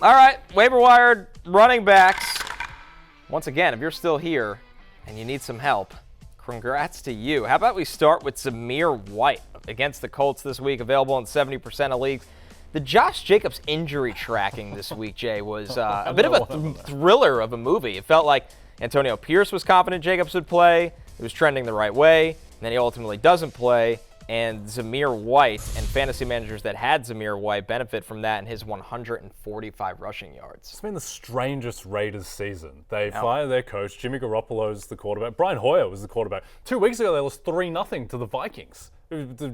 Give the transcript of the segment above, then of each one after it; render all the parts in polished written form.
All right, waiver wire running backs. Once again, if you're still here and you need some help, congrats to you. How about we start with Zamir White against the Colts this week, available in 70% of leagues. The Josh Jacobs injury tracking this week, Jay, was a bit of a thriller of a movie. It felt like Antonio Pierce was confident Jacobs would play. It was trending the right way. And then he ultimately doesn't play. And Zamir White and fantasy managers that had Zamir White benefit from that in his 145 rushing yards. It's been the strangest Raiders season. They fired their coach. Jimmy Garoppolo's the quarterback. Brian Hoyer was the quarterback. 2 weeks ago, they lost 3-0 to the Vikings.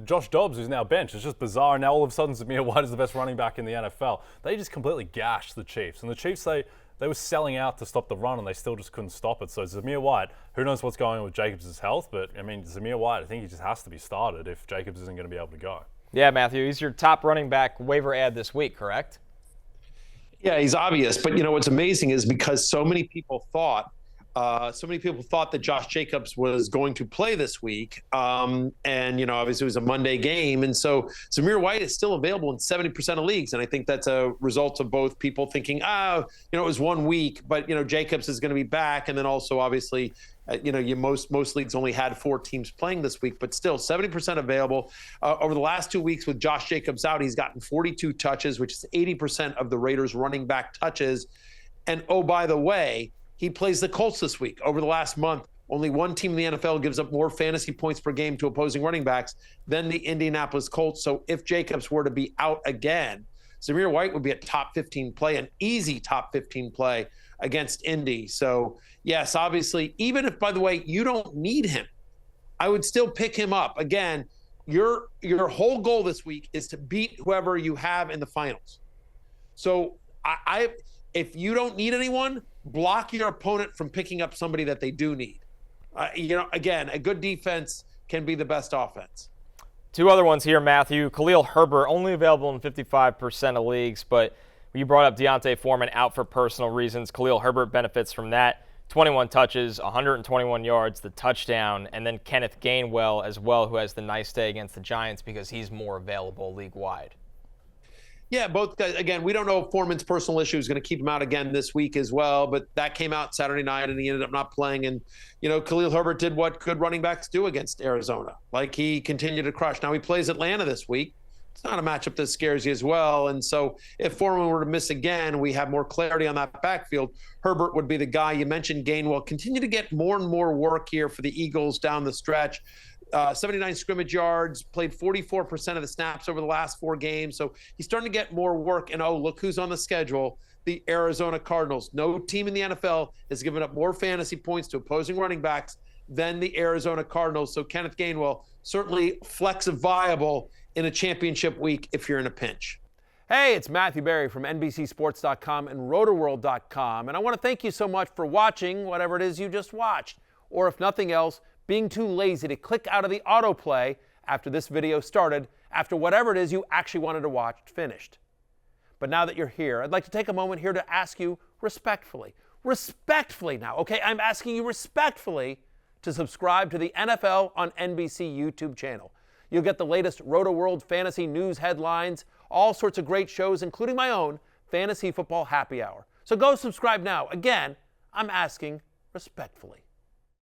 Josh Dobbs, who's now benched. It's just bizarre. Now all of a sudden, Zamir White is the best running back in the NFL. They just completely gashed the Chiefs. And the Chiefs, they were selling out to stop the run, and they still just couldn't stop it. So Zamir White, who knows what's going on with Jacobs' health, but, I mean, Zamir White, I think he just has to be started if Jacobs isn't going to be able to go. Yeah, Matthew, he's your top running back waiver ad this week, correct? Yeah, he's obvious. But, what's amazing is because so many people thought that Josh Jacobs was going to play this week. And, obviously it was a Monday game. And so Zamir White is still available in 70% of leagues. And I think that's a result of both people thinking, it was 1 week, but, Jacobs is going to be back. And then also, obviously, most leagues only had 4 teams playing this week, but still 70% available. Over the last 2 weeks with Josh Jacobs out, he's gotten 42 touches, which is 80% of the Raiders running back touches. And, oh, by the way, he plays the Colts this week. Over the last month, only one team in the NFL gives up more fantasy points per game to opposing running backs than the Indianapolis Colts. So if Jacobs were to be out again, Zamir White would be a top 15 play, an easy top 15 play against Indy. So, yes, obviously, even if, by the way, you don't need him, I would still pick him up. Again, your whole goal this week is to beat whoever you have in the finals. So if you don't need anyone, block your opponent from picking up somebody that they do need. Again, a good defense can be the best offense. 2 other ones here, Matthew. Khalil Herbert, only available in 55% of leagues, but you brought up Deontay Foreman out for personal reasons. Khalil Herbert benefits from that. 21 touches, 121 yards, the touchdown, and then Kenneth Gainwell as well, who has the nice day against the Giants because he's more available league-wide. Yeah, both guys. Again, we don't know if Foreman's personal issue is going to keep him out again this week as well, but that came out Saturday night and he ended up not playing. And, Khalil Herbert did what good running backs do against Arizona. Like, he continued to crush. Now he plays Atlanta this week. It's not a matchup that scares you as well. And so if Foreman were to miss again, we have more clarity on that backfield. Herbert would be the guy. You mentioned Gainwell. Continue to get more and more work here for the Eagles down the stretch. 79 scrimmage yards, played 44% of the snaps over the last 4 games. So he's starting to get more work. And, look who's on the schedule, the Arizona Cardinals. No team in the NFL has given up more fantasy points to opposing running backs than the Arizona Cardinals. So Kenneth Gainwell, certainly flex viable in a championship week if you're in a pinch. Hey, it's Matthew Berry from NBCSports.com and RotoWorld.com. And I want to thank you so much for watching whatever it is you just watched. Or if nothing else, being too lazy to click out of the autoplay after this video started, after whatever it is you actually wanted to watch finished. But now that you're here, I'd like to take a moment here to ask you respectfully now, okay? I'm asking you respectfully to subscribe to the NFL on NBC YouTube channel. You'll get the latest RotoWorld fantasy news headlines, all sorts of great shows, including my own Fantasy Football Happy Hour. So go subscribe now. Again, I'm asking respectfully.